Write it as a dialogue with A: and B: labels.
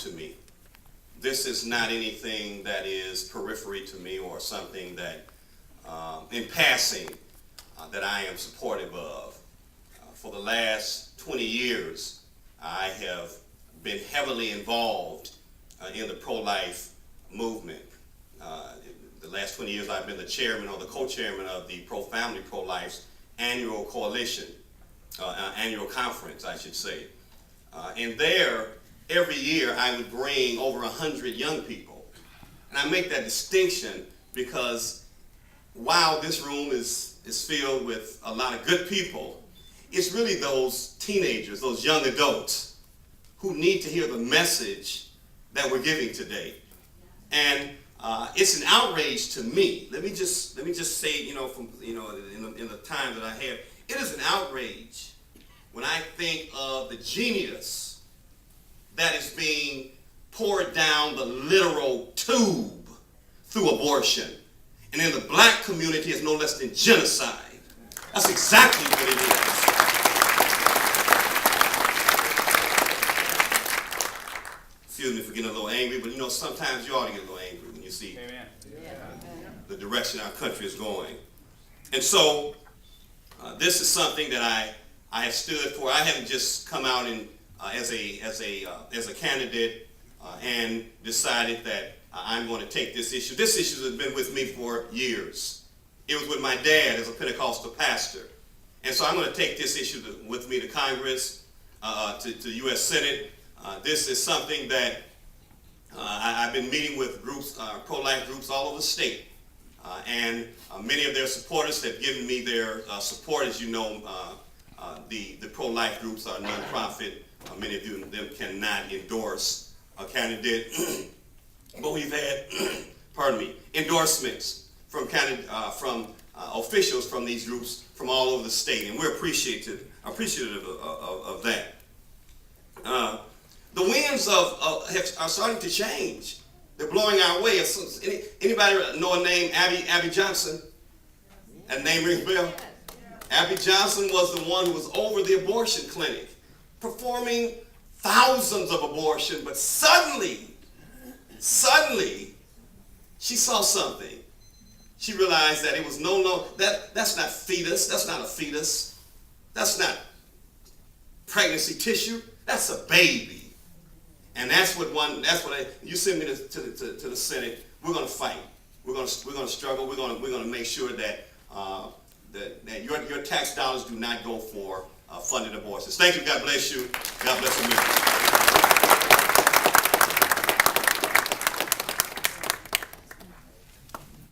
A: to me. This is not anything that is periphery to me or something that, in passing, that I am supportive of. For the last 20 years, I have been heavily involved in the pro-life movement. The last 20 years, I've been the chairman or the co-chairman of the Pro-Family, Pro-Life's annual coalition, annual conference, I should say. And there, every year, I would bring over 100 young people. And I make that distinction because while this room is filled with a lot of good people, it's really those teenagers, those young adults who need to hear the message that we're giving today. And it's an outrage to me. Let me just say, in the time that I have, it is an outrage when I think of the genius that is being poured down the literal tube through abortion. And in the black community, it's no less than genocide. That's exactly what it is. Excuse me for getting a little angry, but sometimes you ought to get a little angry when you see the direction our country is going. And so, this is something that I have stood for. I haven't just come out as a candidate and decided that I'm going to take this issue. This issue has been with me for years. It was with my dad as a Pentecostal pastor. And so I'm going to take this issue with me to Congress, to the U.S. Senate. This is something that I've been meeting with groups, pro-life groups all over the state. And many of their supporters have given me their support. As you know, the pro-life groups are nonprofit. Many of them cannot endorse a candidate. But we've had, endorsements from officials from these groups from all over the state, and we're appreciative of that. The winds are starting to change. They're blowing our way. Anybody know a name, Abby Johnson? That name rings a bell? Abby Johnson was the one who was over the abortion clinic, performing thousands of abortions, but suddenly, she saw something. She realized that it was no longer, that's not fetus, that's not a fetus, that's not pregnancy tissue, that's a baby. And you send me to the Senate, we're going to fight. We're going to struggle. We're going to make sure that your tax dollars do not go for funded abortions. Thank you. God bless you. God bless America.